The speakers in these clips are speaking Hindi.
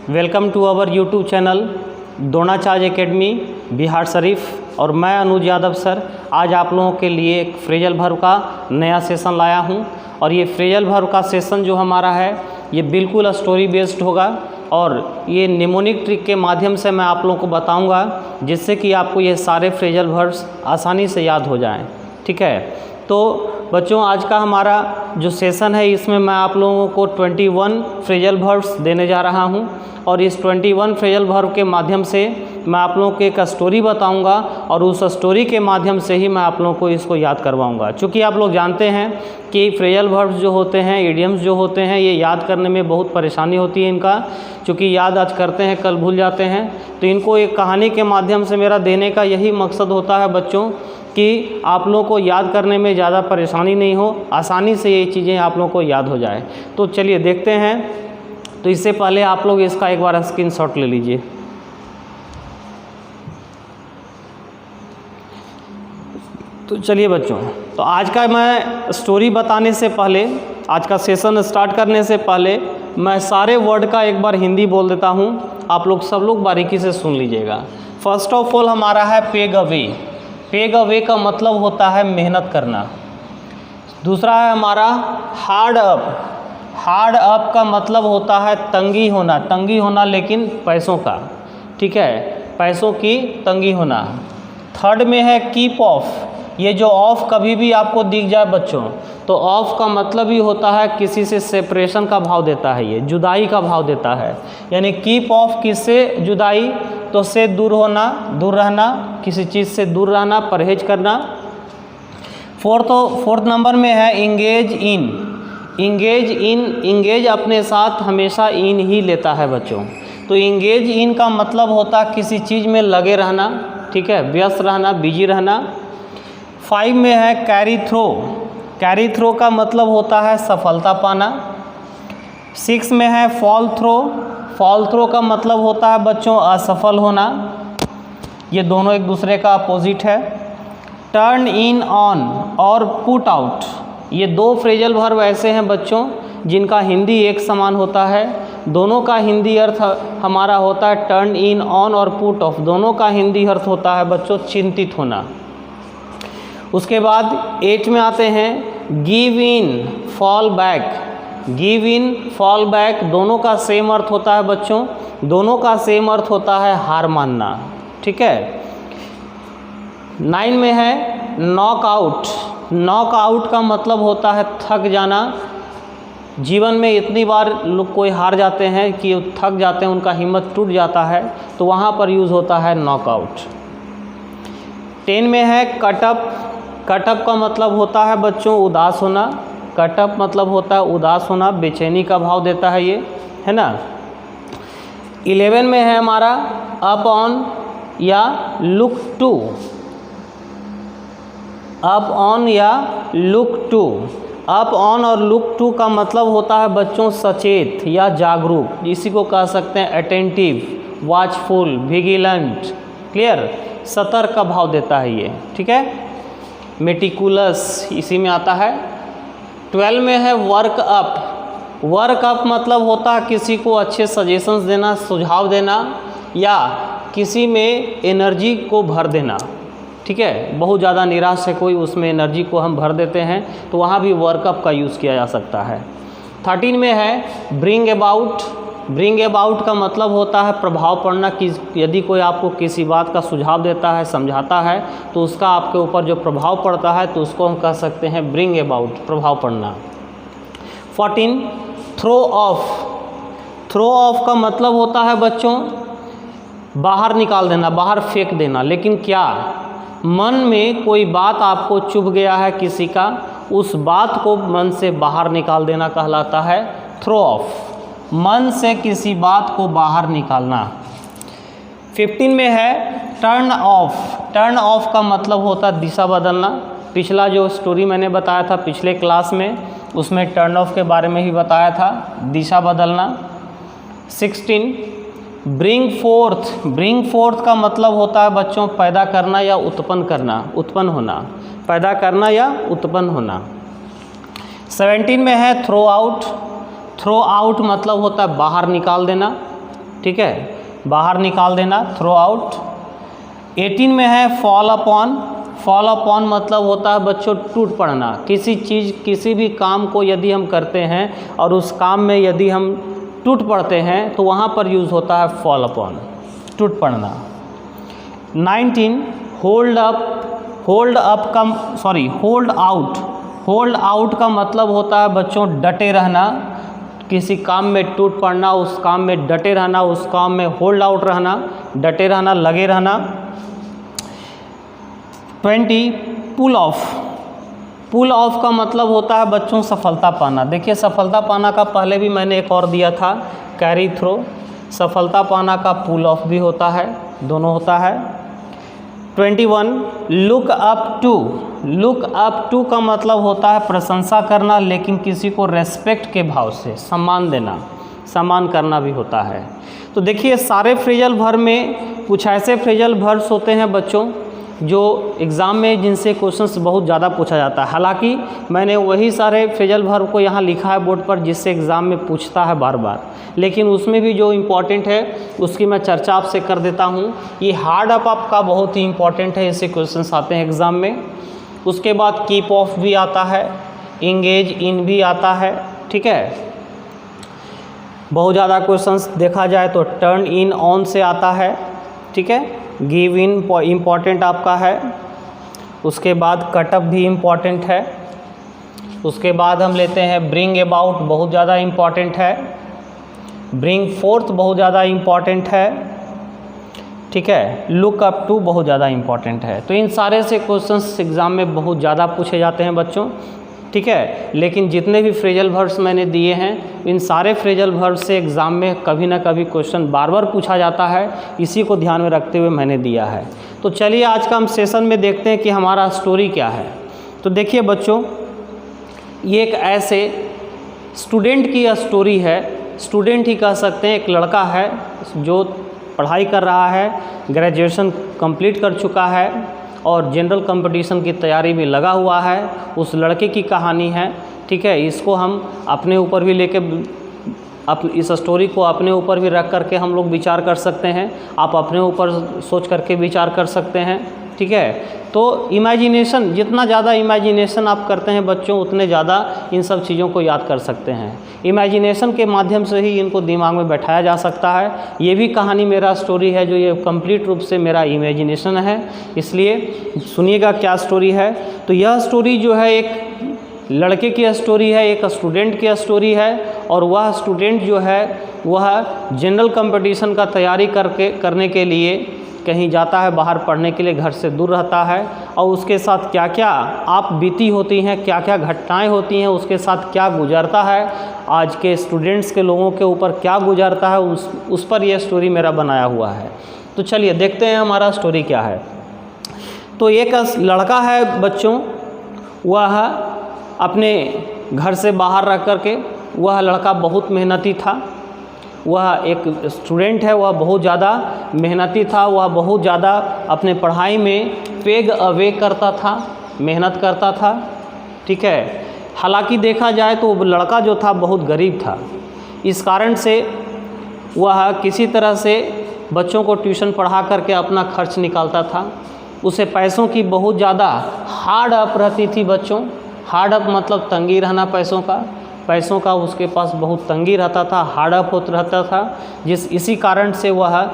Welcome to our YouTube channel Dronacharya academy Bihar Sharif. और मैं अनुज यादव सर आज आप लोगों के लिए एक फ्रेजल वर्ब का नया सेशन लाया हूं। और ये फ्रेजल वर्ब का सेशन जो हमारा है ये बिल्कुल स्टोरी बेस्ड होगा और ये निमोनिक ट्रिक के माध्यम से मैं आप लोगों को बताऊंगा जिससे कि आपको ये सारे फ्रेजल वर्ब्स आसानी से याद हो जाएं। ठीक है, तो बच्चों आज का हमारा जो सेशन है इसमें मैं आप लोगों को 21 फ्रेजल वर्ब्स देने जा रहा हूं और इस 21 फ्रेजल वर्ब के माध्यम से मैं आप लोगों को एक स्टोरी बताऊंगा और उस स्टोरी के माध्यम से ही मैं आप लोगों को इसको याद करवाऊंगा। चूँकि आप लोग जानते हैं कि फ्रेजल वर्ब्स जो होते हैं, इडियम्स जो होते हैं, ये याद करने में बहुत परेशानी होती है इनका। चूँकि याद आज करते हैं कल भूल जाते हैं, तो इनको एक कहानी के माध्यम से मेरा देने का यही मकसद होता है बच्चों कि आप लोगों को याद करने में ज़्यादा परेशानी नहीं हो, आसानी से ये चीज़ें आप लोगों को याद हो जाए। तो चलिए देखते हैं। तो इससे पहले आप लोग इसका एक बार स्क्रीनशॉट ले लीजिए। तो चलिए बच्चों, तो आज का मैं स्टोरी बताने से पहले, आज का सेशन स्टार्ट करने से पहले मैं सारे वर्ड का एक बार हिंदी बोल देता हूँ। आप लोग सब लोग बारीकी से सुन लीजिएगा। फर्स्ट ऑफ ऑल हमारा है पेग अवे। पेग अवे का मतलब होता है मेहनत करना। दूसरा है हमारा हार्ड अप। हार्ड अप का मतलब होता है तंगी होना, तंगी होना लेकिन पैसों का। ठीक है, पैसों की तंगी होना। थर्ड में है कीप ऑफ। ये जो ऑफ कभी भी आपको दिख जाए बच्चों, तो ऑफ का मतलब ही होता है किसी से सेपरेशन का भाव देता है, ये जुदाई का भाव देता है। यानी कीप ऑफ किससे जुदाई, तो से दूर होना, दूर रहना, किसी चीज़ से दूर रहना, परहेज करना। फोर्थ नंबर में है engage in. Engage in, engage अपने साथ हमेशा इन ही लेता है बच्चों। तो इंगेज इन का मतलब होता है किसी चीज़ में लगे रहना। ठीक है, व्यस्त रहना, बिजी रहना। 5 में है कैरी थ्रो। कैरी थ्रो का मतलब होता है सफलता पाना। 6 में है फॉल थ्रो। फॉल थ्रो का मतलब होता है बच्चों असफल होना। ये दोनों एक दूसरे का अपोजिट है। टर्न इन ऑन और पुट आउट, ये दो फ्रेजल वर्ब ऐसे हैं बच्चों जिनका हिंदी एक समान होता है। दोनों का हिंदी अर्थ हमारा होता है टर्न इन ऑन और पुट ऑफ, दोनों का हिंदी अर्थ होता है बच्चों चिंतित होना। उसके बाद 8 में आते हैं give in, fall back. Give in, fall back दोनों का सेम अर्थ होता है बच्चों, दोनों का सेम अर्थ होता है हार मानना। ठीक है। 9 में है नॉक आउट। नॉक आउट का मतलब होता है थक जाना। जीवन में इतनी बार लोग कोई हार जाते हैं कि थक जाते हैं, उनका हिम्मत टूट जाता है, तो वहाँ पर यूज़ होता है नॉक आउट। 10 में है कटअप। कटअप का मतलब होता है बच्चों उदास होना। कटअप मतलब होता है उदास होना, बेचैनी का भाव देता है ये, है ना। 11 में है हमारा अप ऑन या लुक टू। अप ऑन या लुक टू। अप ऑन और लुक टू का मतलब होता है बच्चों सचेत या जागरूक, इसी को कह सकते हैं अटेंटिव, वॉचफुल, विजिलेंट। क्लियर, सतर्क का भाव देता है ये। ठीक है। मेटिकुलस इसी में आता है। 12 में है वर्क अप। वर्क अप मतलब होता है किसी को अच्छे सजेशंस देना, सुझाव देना या किसी में एनर्जी को भर देना। ठीक है, बहुत ज़्यादा निराश है कोई, उसमें एनर्जी को हम भर देते हैं, तो वहाँ भी वर्क अप का यूज़ किया जा सकता है। 13 में है ब्रिंग अबाउट। ब्रिंग अबाउट का मतलब होता है प्रभाव पड़ना, कि यदि कोई आपको किसी बात का सुझाव देता है, समझाता है, तो उसका आपके ऊपर जो प्रभाव पड़ता है तो उसको हम कह सकते हैं ब्रिंग अबाउट, प्रभाव पड़ना। 14 थ्रो ऑफ। थ्रो ऑफ का मतलब होता है बच्चों बाहर निकाल देना, बाहर फेंक देना। लेकिन क्या, मन में कोई बात आपको चुभ गया है किसी का, उस बात को मन से बाहर निकाल देना कहलाता है थ्रो ऑफ। मन से किसी बात को बाहर निकालना। 15 में है टर्न ऑफ। टर्न ऑफ का मतलब होता है दिशा बदलना। पिछला जो स्टोरी मैंने बताया था पिछले क्लास में, उसमें टर्न ऑफ के बारे में ही बताया था, दिशा बदलना। 16 ब्रिंग फोर्थ। ब्रिंग फोर्थ का मतलब होता है बच्चों पैदा करना या उत्पन्न करना, उत्पन्न होना, पैदा करना या उत्पन्न होना। 17 में है थ्रो आउट। थ्रो आउट मतलब होता है बाहर निकाल देना। ठीक है, बाहर निकाल देना, थ्रो आउट। 18 में है फॉल अपॉन। फॉल अपॉन मतलब होता है बच्चों टूट पड़ना। किसी चीज़, किसी भी काम को यदि हम करते हैं और उस काम में यदि हम टूट पड़ते हैं तो वहाँ पर यूज़ होता है फॉल अपॉन, टूट पड़ना। 19 होल्ड अप। होल्ड अप का होल्ड आउट। होल्ड आउट का मतलब होता है बच्चों डटे रहना। किसी काम में टूट पड़ना, उस काम में डटे रहना, उस काम में होल्ड आउट रहना, डटे रहना, लगे रहना। 20 पुल ऑफ। पुल ऑफ का मतलब होता है बच्चों सफलता पाना। देखिए सफलता पाना का पहले भी मैंने एक और दिया था, कैरी थ्रो। सफलता पाना का पुल ऑफ भी होता है, दोनों होता है। 21 look up to. Look up to का मतलब होता है प्रशंसा करना, लेकिन किसी को रेस्पेक्ट के भाव से सम्मान देना, सम्मान करना भी होता है। तो देखिए सारे फ्रेजल वर्ब में कुछ ऐसे फ्रेजल वर्ब्स होते हैं बच्चों जो एग्ज़ाम में जिनसे क्वेश्चंस बहुत ज़्यादा पूछा जाता है। हालांकि मैंने वही सारे फ्रेजल वर्ब को यहाँ लिखा है बोर्ड पर जिससे एग्ज़ाम में पूछता है बार बार, लेकिन उसमें भी जो इम्पॉर्टेंट है उसकी मैं चर्चा आपसे कर देता हूँ। ये हार्ड अप आपका बहुत ही इम्पॉर्टेंट है, इससे क्वेश्चंस आते हैं एग्ज़ाम में। उसके बाद कीप ऑफ भी आता है, इंगेज इन भी आता है, ठीक है। बहुत ज़्यादा क्वेश्चंस देखा जाए तो टर्न इन ऑन से आता है, ठीक है। गिव इन इम्पॉर्टेंट आपका है। उसके बाद कटअप भी इम्पॉर्टेंट है। उसके बाद हम लेते हैं ब्रिंग अबाउट, बहुत ज़्यादा इम्पॉर्टेंट है। ब्रिंग फोर्थ बहुत ज़्यादा इम्पॉर्टेंट है, ठीक है। लुक अप टू बहुत ज़्यादा इम्पॉर्टेंट है। तो इन सारे से क्वेश्चंस एग्ज़ाम में बहुत ज़्यादा पूछे जाते हैं बच्चों, ठीक है। लेकिन जितने भी फ्रेजल वर्ब्स मैंने दिए हैं, इन सारे फ्रेजल वर्ब्स से एग्ज़ाम में कभी ना कभी क्वेश्चन बार बार पूछा जाता है, इसी को ध्यान में रखते हुए मैंने दिया है। तो चलिए आज का हम सेशन में देखते हैं कि हमारा स्टोरी क्या है। तो देखिए बच्चों, ये एक ऐसे स्टूडेंट की स्टोरी है। स्टूडेंट ही कह सकते हैं, एक लड़का है जो पढ़ाई कर रहा है, ग्रेजुएशन कंप्लीट कर चुका है और जनरल कंपटीशन की तैयारी में लगा हुआ है। उस लड़के की कहानी है, ठीक है। इसको हम अपने ऊपर भी लेके इस स्टोरी को अपने ऊपर भी रख करके हम लोग विचार कर सकते हैं। आप अपने ऊपर सोच करके विचार कर सकते हैं, ठीक है। तो इमेजिनेशन, जितना ज़्यादा इमेजिनेशन आप करते हैं बच्चों, उतने ज़्यादा इन सब चीज़ों को याद कर सकते हैं। इमेजिनेशन के माध्यम से ही इनको दिमाग में बैठाया जा सकता है। ये भी कहानी मेरा स्टोरी है जो ये कंप्लीट रूप से मेरा इमेजिनेशन है, इसलिए सुनिएगा क्या स्टोरी है। तो यह स्टोरी जो है एक लड़के की स्टोरी है, एक स्टूडेंट की स्टोरी है। और वह स्टूडेंट जो है वह जनरल कंपटीशन का तैयारी करने के लिए कहीं जाता है, बाहर पढ़ने के लिए घर से दूर रहता है। और उसके साथ क्या क्या आप बीती होती हैं, क्या क्या घटनाएं होती हैं, उसके साथ क्या गुजरता है, आज के स्टूडेंट्स के लोगों के ऊपर क्या गुजरता है, उस पर यह स्टोरी मेरा बनाया हुआ है। तो चलिए देखते हैं हमारा स्टोरी क्या है। तो एक लड़का है बच्चों, वह अपने घर से बाहर रह कर के, वह लड़का बहुत मेहनती था। वह एक स्टूडेंट है, वह बहुत ज़्यादा मेहनती था। वह बहुत ज़्यादा अपने पढ़ाई में पेग अवे करता था, मेहनत करता था, ठीक है। हालांकि देखा जाए तो वो लड़का जो था बहुत गरीब था। इस कारण से वह किसी तरह से बच्चों को ट्यूशन पढ़ा करके अपना खर्च निकालता था। उसे पैसों की बहुत ज़्यादा हार्ड अप रहती थी बच्चों। हार्ड अप मतलब तंगी रहना पैसों का उसके पास बहुत तंगी रहता था, हार्ड अप होता रहता था। इसी कारण से वह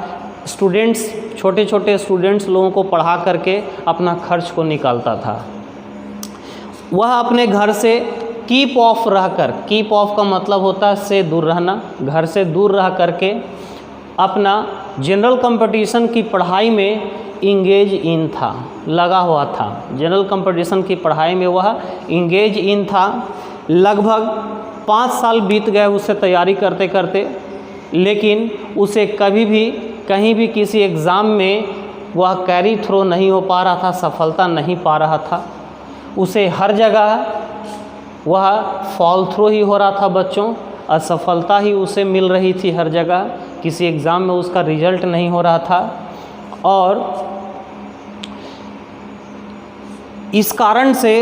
स्टूडेंट्स, छोटे छोटे स्टूडेंट्स लोगों को पढ़ा करके अपना खर्च को निकालता था। वह अपने घर से कीप ऑफ रहकर, कीप ऑफ का मतलब होता है से दूर रहना, घर से दूर रह करके अपना जनरल कंपटीशन की पढ़ाई में इंगेज इन था, लगा हुआ था। जनरल कंपटीशन की पढ़ाई में वह इंगेज इन था। लगभग 5 साल बीत गए उसे तैयारी करते करते, लेकिन उसे कभी भी कहीं भी किसी एग्ज़ाम में वह कैरी थ्रो नहीं हो पा रहा था, सफलता नहीं पा रहा था। उसे हर जगह वह फॉल थ्रो ही हो रहा था बच्चों, असफलता ही उसे मिल रही थी हर जगह। किसी एग्ज़ाम में उसका रिजल्ट नहीं हो रहा था। और इस कारण से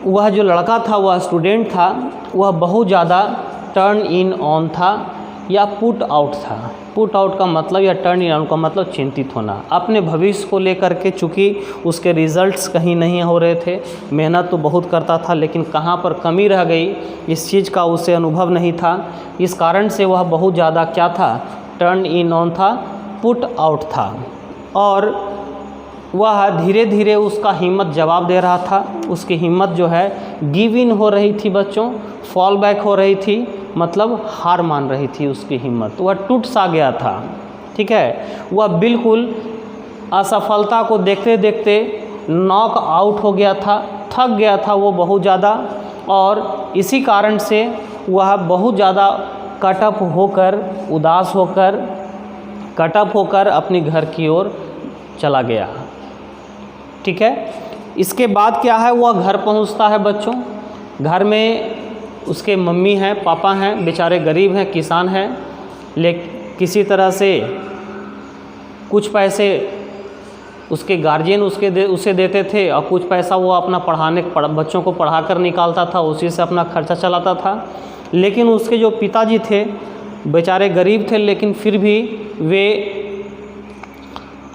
वह जो लड़का था, वह स्टूडेंट था, वह बहुत ज़्यादा टर्न इन ऑन था। या पुट आउट था। पुट आउट का मतलब या टर्न इन का मतलब चिंतित होना, अपने भविष्य को लेकर के, चूँकि उसके रिजल्ट्स कहीं नहीं हो रहे थे, मेहनत तो बहुत करता था लेकिन कहाँ पर कमी रह गई इस चीज़ का उसे अनुभव नहीं था। इस कारण से वह बहुत ज़्यादा क्या था, टर्न इन ऑन था, पुट आउट था। और वह धीरे धीरे उसका हिम्मत जवाब दे रहा था, उसकी हिम्मत जो है गिव इन हो रही थी बच्चों, फॉल बैक हो रही थी, मतलब हार मान रही थी उसकी हिम्मत, वह टूट सा गया था। ठीक है, वह बिल्कुल असफलता को देखते देखते नॉक आउट हो गया था, थक गया था वो बहुत ज़्यादा, और इसी कारण से वह बहुत ज़्यादा कटअप होकर, उदास होकर, कटअप होकर अपने घर की ओर चला गया। ठीक है, इसके बाद क्या है, वह घर पहुंचता है बच्चों। घर में उसके मम्मी हैं, पापा हैं, बेचारे गरीब हैं, किसान हैं, लेकिन किसी तरह से कुछ पैसे उसके गार्जियन उसे देते थे और कुछ पैसा वो अपना बच्चों को पढ़ा कर निकालता था, उसी से अपना खर्चा चलाता था। लेकिन उसके जो पिताजी थे बेचारे गरीब थे, लेकिन फिर भी वे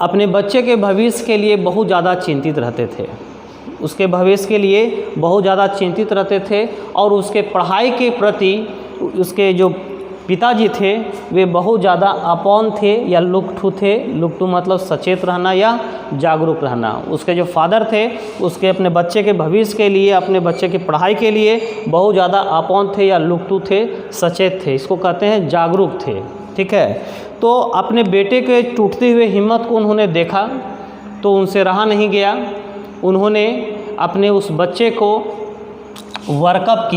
अपने बच्चे के भविष्य के लिए बहुत ज़्यादा चिंतित रहते थे, उसके भविष्य के लिए बहुत ज़्यादा चिंतित रहते थे, और उसके पढ़ाई के प्रति उसके जो पिताजी थे वे बहुत ज़्यादा अपॉन थे या लुक टू थे। लुक टू मतलब सचेत रहना या जागरूक रहना। उसके जो फादर थे उसके अपने बच्चे के भविष्य के लिए, अपने बच्चे की पढ़ाई के लिए बहुत ज़्यादा अपॉन थे या लुक टू थे, सचेत थे, इसको कहते हैं जागरूक थे। ठीक है, तो अपने बेटे के टूटते हुए हिम्मत को उन्होंने देखा तो उनसे रहा नहीं गया, उन्होंने अपने उस बच्चे को वर्कअप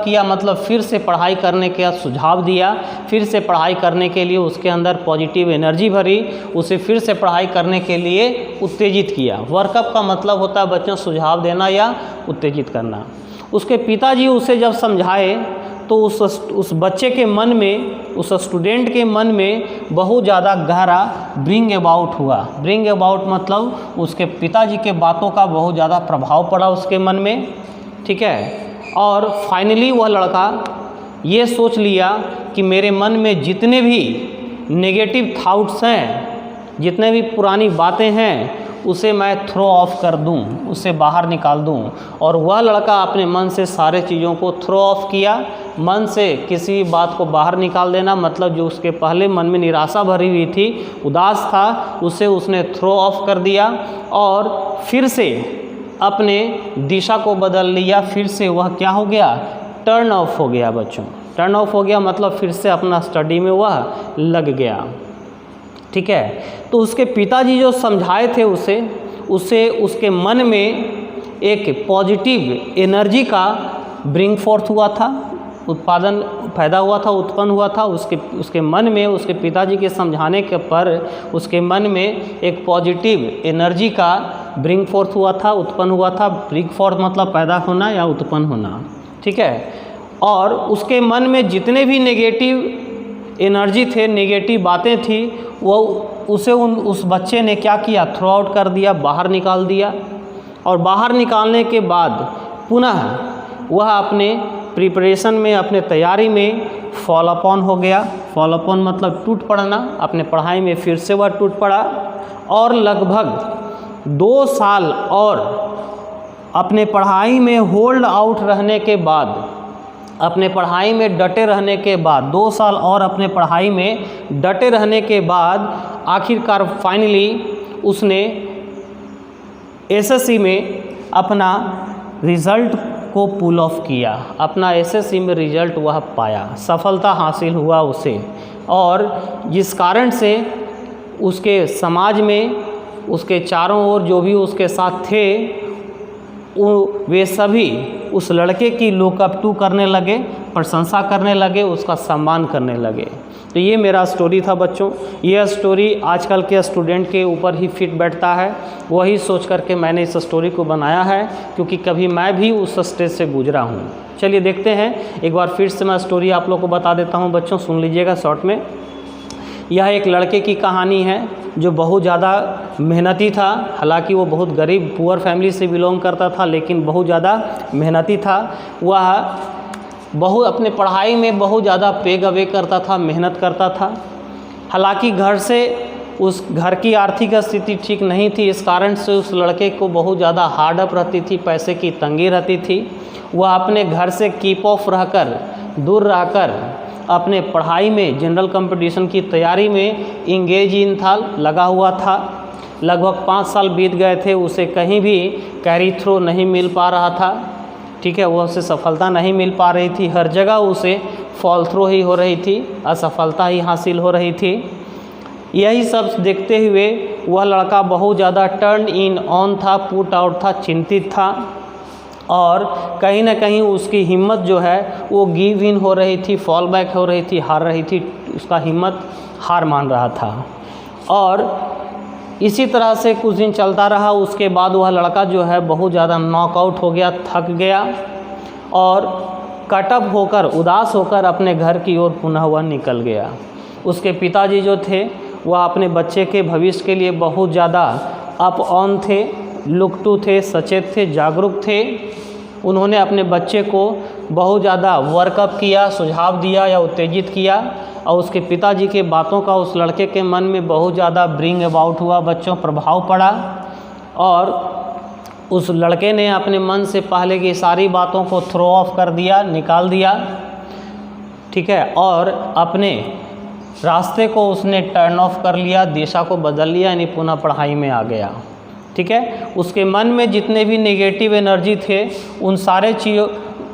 किया मतलब फिर से पढ़ाई करने का सुझाव दिया, फिर से पढ़ाई करने के लिए उसके अंदर पॉजिटिव एनर्जी भरी, उसे फिर से पढ़ाई करने के लिए उत्तेजित किया। वर्कअप का मतलब होता है बच्चों सुझाव देना या उत्तेजित करना। उसके पिताजी उसे जब समझाए तो उस बच्चे के मन में, उस स्टूडेंट के मन में बहुत ज़्यादा गहरा ब्रिंग अबाउट हुआ। ब्रिंग अबाउट मतलब उसके पिताजी के बातों का बहुत ज़्यादा प्रभाव पड़ा उसके मन में। ठीक है, और फाइनली वह लड़का ये सोच लिया कि मेरे मन में जितने भी नेगेटिव थाट्स हैं, जितने भी पुरानी बातें हैं, उसे मैं थ्रो ऑफ कर दूं, उसे बाहर निकाल दूं। और वह लड़का अपने मन से सारे चीज़ों को थ्रो ऑफ किया। मन से किसी बात को बाहर निकाल देना मतलब जो उसके पहले मन में निराशा भरी हुई थी, उदास था, उसे उसने थ्रो ऑफ कर दिया और फिर से अपने दिशा को बदल लिया। फिर से वह क्या हो गया, टर्न ऑफ हो गया बच्चों। टर्न ऑफ हो गया मतलब फिर से अपना स्टडी में वह लग गया। ठीक है, तो उसके पिताजी जो समझाए थे उसे उसके मन में एक पॉजिटिव एनर्जी का ब्रिंग फोर्थ हुआ था, उत्पादन पैदा हुआ था, उत्पन्न हुआ था उसके मन में। उसके पिताजी के समझाने के पर उसके मन में एक पॉजिटिव एनर्जी का ब्रिंग फोर्थ हुआ था, उत्पन्न हुआ था। ब्रिंग फोर्थ मतलब पैदा होना या उत्पन्न होना। ठीक है, और उसके मन में जितने भी नेगेटिव एनर्जी थे, नेगेटिव बातें थी, वो उसे उस बच्चे ने क्या किया, थ्रो आउट कर दिया, बाहर निकाल दिया। और बाहर निकालने के बाद पुनः वह अपने प्रिपरेशन में, अपने तैयारी में फॉल अपॉन हो गया। फॉल अपॉन मतलब टूट पड़ना, अपने पढ़ाई में फिर से वह टूट पड़ा। और लगभग 2 साल और अपने पढ़ाई में होल्ड आउट रहने के बाद, अपने पढ़ाई में डटे रहने के बाद, 2 साल और अपने पढ़ाई में डटे रहने के बाद आखिरकार फाइनली उसने एसएससी में अपना रिज़ल्ट को पुल ऑफ किया। अपना एसएससी में रिज़ल्ट वह पाया, सफलता हासिल हुआ उसे। और जिस कारण से उसके समाज में, उसके चारों ओर जो भी उसके साथ थे, वे सभी उस लड़के की लुक अप टू करने लगे, प्रशंसा करने लगे, उसका सम्मान करने लगे। तो ये मेरा स्टोरी था बच्चों। यह स्टोरी आजकल के स्टूडेंट के ऊपर ही फिट बैठता है, वही सोच करके मैंने इस स्टोरी को बनाया है, क्योंकि कभी मैं भी उस स्टेज से गुजरा हूँ। चलिए देखते हैं, एक बार फिर से मैं स्टोरी आप लोग को बता देता हूँ बच्चों, सुन लीजिएगा शॉर्ट में। यह एक लड़के की कहानी है जो बहुत ज़्यादा मेहनती था। हालांकि वो बहुत गरीब पुअर फैमिली से बिलोंग करता था, लेकिन बहुत ज़्यादा मेहनती था। वह अपने पढ़ाई में बहुत ज़्यादा पेग अवे करता था, मेहनत करता था। हालांकि घर से उस घर की आर्थिक स्थिति ठीक नहीं थी, इस कारण से उस लड़के को बहुत ज़्यादा हार्ड अप रहती थी, पैसे की तंगी रहती थी। वह अपने घर से कीप ऑफ रहकर, दूर रहकर अपने पढ़ाई में, जनरल कंपटीशन की तैयारी में इंगेज इन था, लगा हुआ था। लगभग 5 साल बीत गए थे, उसे कहीं भी कैरी थ्रो नहीं मिल पा रहा था, ठीक है, वो उसे सफलता नहीं मिल पा रही थी। हर जगह उसे फॉल थ्रो ही हो रही थी, असफलता ही हासिल हो रही थी। यही सब देखते हुए वह लड़का बहुत ज़्यादा टर्न इन ऑन था, पुट आउट था, चिंतित था, और कहीं ना कहीं उसकी हिम्मत जो है वो गिव इन हो रही थी, फॉल बैक हो रही थी, हार रही थी, उसका हिम्मत हार मान रहा था। और इसी तरह से कुछ दिन चलता रहा। उसके बाद वह लड़का जो है बहुत ज़्यादा नॉकआउट हो गया, थक गया, और कटअप होकर, उदास होकर अपने घर की ओर पुनः वह निकल गया। उसके पिताजी जो थे वह अपने बच्चे के भविष्य के लिए बहुत ज़्यादा अप ऑन थे, लुक टू थे, सचेत थे, जागरूक थे। उन्होंने अपने बच्चे को बहुत ज़्यादा वर्कअप किया, सुझाव दिया या उत्तेजित किया, और उसके पिताजी के बातों का उस लड़के के मन में बहुत ज़्यादा ब्रिंग अबाउट हुआ, बच्चों प्रभाव पड़ा, और उस लड़के ने अपने मन से पहले की सारी बातों को थ्रो ऑफ कर दिया, निकाल दिया, ठीक है, और अपने रास्ते को उसने टर्न ऑफ कर लिया, दिशा को बदल लिया, यानी पुनः पढ़ाई में आ गया, ठीक है। उसके मन में जितने भी नेगेटिव एनर्जी थे, उन सारे चीज़ों,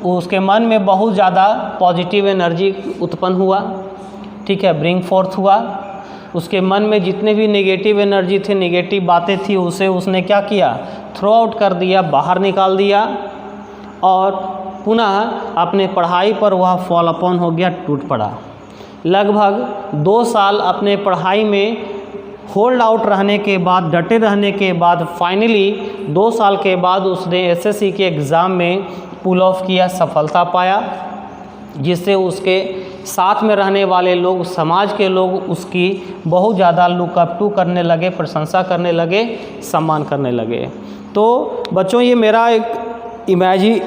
उसके मन में बहुत ज़्यादा पॉजिटिव एनर्जी उत्पन्न हुआ, ठीक है, ब्रिंग फोर्थ हुआ। उसके मन में जितने भी नेगेटिव एनर्जी थे, नेगेटिव बातें थी, उसे उसने क्या किया, थ्रो आउट कर दिया, बाहर निकाल दिया, और पुनः अपने पढ़ाई पर वह फॉल अपॉन हो गया, टूट पड़ा। लगभग 2 साल अपने पढ़ाई में होल्ड आउट रहने के बाद, डटे रहने के बाद, फाइनली 2 साल के बाद उसने एसएससी के एग्ज़ाम में पुल ऑफ किया, सफलता पाया, जिससे उसके साथ में रहने वाले लोग, समाज के लोग उसकी बहुत ज़्यादा लुकअप टू करने लगे, प्रशंसा करने लगे, सम्मान करने लगे। तो बच्चों, ये मेरा एक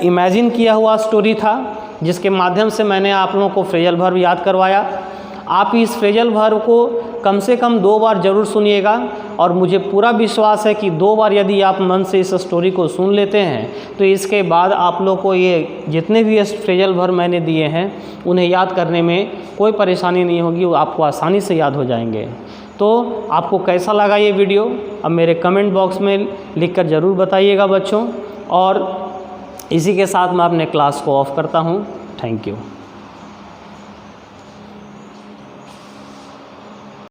इमेजिन किया हुआ स्टोरी था, जिसके माध्यम से मैंने आप लोगों को फ्रेजल वर्ब याद करवाया। आप इस फ्रेजल वर्ब को कम से कम 2 बार ज़रूर सुनिएगा, और मुझे पूरा विश्वास है कि 2 बार यदि आप मन से इस स्टोरी को सुन लेते हैं तो इसके बाद आप लोग को ये जितने भी फ्रेजल वर्ब मैंने दिए हैं उन्हें याद करने में कोई परेशानी नहीं होगी, वो आपको आसानी से याद हो जाएंगे। तो आपको कैसा लगा ये वीडियो, अब मेरे कमेंट बॉक्स में लिखकर ज़रूर बताइएगा बच्चों। और इसी के साथ मैं अपने क्लास को ऑफ करता हूँ। Thank you.